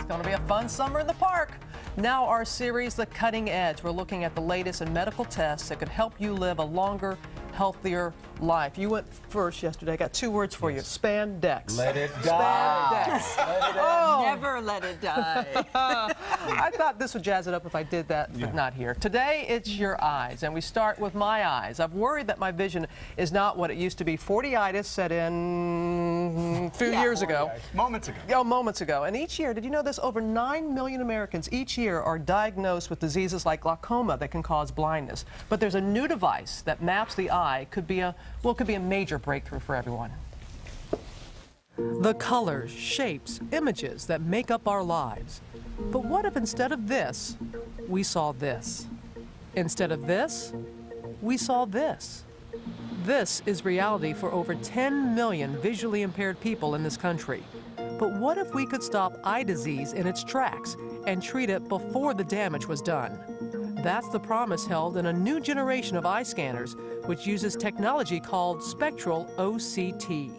It's going to be a fun summer in the park. Now our series, The Cutting Edge. We're looking at the latest in medical tests that could help you live a longer, healthier life. You went first yesterday. I got two words for you. Spandex. Let it die. Spandex. Let it Oh. Never let it die. I thought this would jazz it up if I did that, but not here. Today, it's your eyes, and we start with my eyes. I've worried that my vision is not what it used to be. 40itis set in a few years ago. Moments ago. Oh, moments ago. And each year, did you know this? Over 9 million Americans each year are diagnosed with diseases like glaucoma that can cause blindness. But there's a new device that maps the eye. Could be a major breakthrough for everyone. The colors, shapes, images that make up our lives. But what if instead of this, we saw this? Instead of this, we saw this. This is reality for over 10 million visually impaired people in this country. But what if we could stop eye disease in its tracks and treat it before the damage was done? That's the promise held in a new generation of eye scanners, which uses technology called spectral OCT.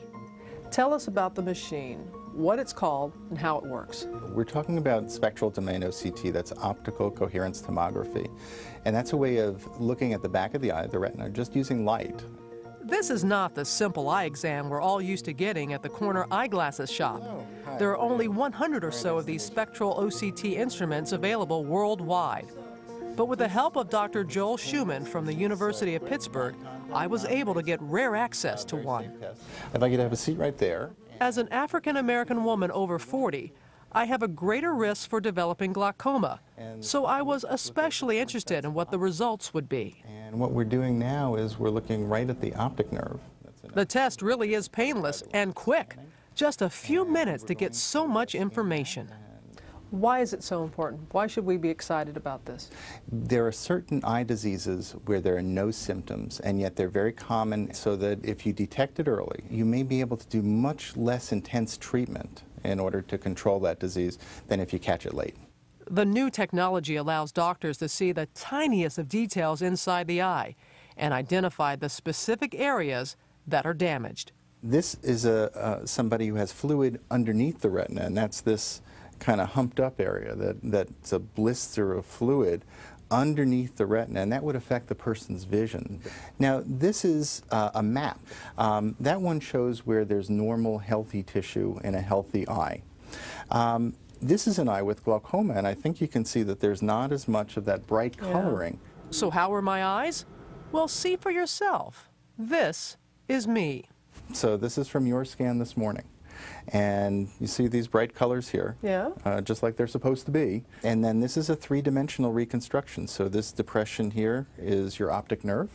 Tell us about the machine, what it's called, and how it works. We're talking about spectral domain OCT, that's optical coherence tomography. And that's a way of looking at the back of the eye, the retina, just using light. This is not the simple eye exam we're all used to getting at the corner eyeglasses shop. There are only 100 or so of these spectral OCT instruments available worldwide. But with the help of Dr. Joel Schuman from the University of Pittsburgh, I was able to get rare access to one. I'd like you to have a seat right there. As an African-American woman over 40, I have a greater risk for developing glaucoma, so I was especially interested in what the results would be. And what we're doing now is we're looking right at the optic nerve. The test really is painless and quick. Just a few minutes to get so much information. Why is it so important? Why should we be excited about this? There are certain eye diseases where there are no symptoms, and yet they're very common, so that if you detect it early, you may be able to do much less intense treatment in order to control that disease than if you catch it late. The new technology allows doctors to see the tiniest of details inside the eye and identify the specific areas that are damaged. This is somebody who has fluid underneath the retina, and that's this kind of humped up area that's a blister of fluid underneath the retina, and that would affect the person's vision. Now, this is a map. That one shows where there's normal, healthy tissue in a healthy eye. This is an eye with glaucoma, and I think you can see that there's not as much of that bright coloring. So how are my eyes? Well, see for yourself. This is me. So this is from your scan this morning. And you see these bright colors here, just like they're supposed to be. And then this is a three-dimensional reconstruction. So this depression here is your optic nerve,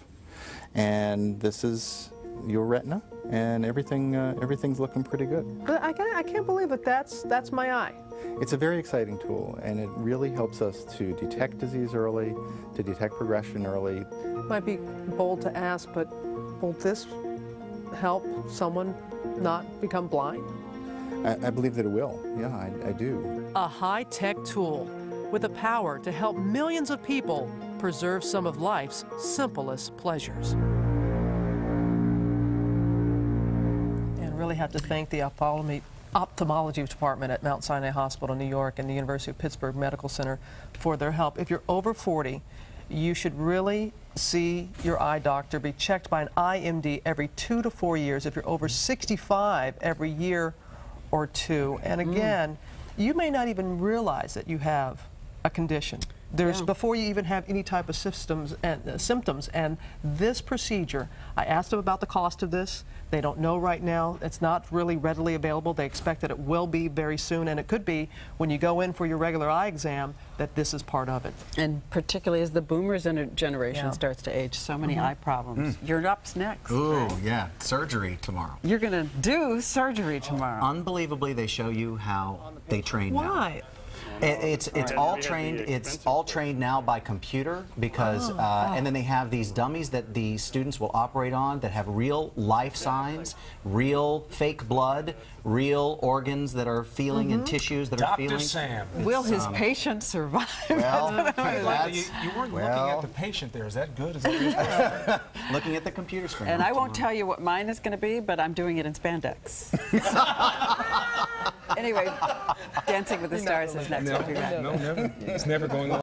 and this is your retina, and everything's looking pretty good. But I can't believe it. That's my eye. It's a very exciting tool, and it really helps us to detect disease early, to detect progression early. Might be bold to ask, but will this help someone not become blind? I believe that it will. Yeah, I do. A high-tech tool with the power to help millions of people preserve some of life's simplest pleasures. And really have to thank the ophthalmology department at Mount Sinai Hospital in New York and the University of Pittsburgh Medical Center for their help. If you're over 40, you should really see your eye doctor, be checked by an eye MD every 2 to 4 years. If you're over 65, every year or two. And again, you may not even realize that you have a condition. Before you even have any type of symptoms, and this procedure, I asked them about the cost of this. They don't know right now. It's not really readily available. They expect that it will be very soon, and it could be when you go in for your regular eye exam that this is part of it. And particularly as the boomers generation starts to age, so many eye problems. You're up next. Ooh, yeah, surgery tomorrow. You're going to do surgery tomorrow. Unbelievably, they show you how they train now. Why? It's all trained. It's all trained now by computer because, and then they have these dummies that the students will operate on that have real life signs, real fake blood, real organs that are feeling and tissues that are feeling. Dr. Sam. Will his patient survive? Well, you weren't looking at the patient there. Is that good? Is that good? Looking at the computer screen. And I won't tell you what mine is going to be, but I'm doing it in spandex. Anyway, Dancing with the Stars is next. We'll be back. No, never. It's never going on.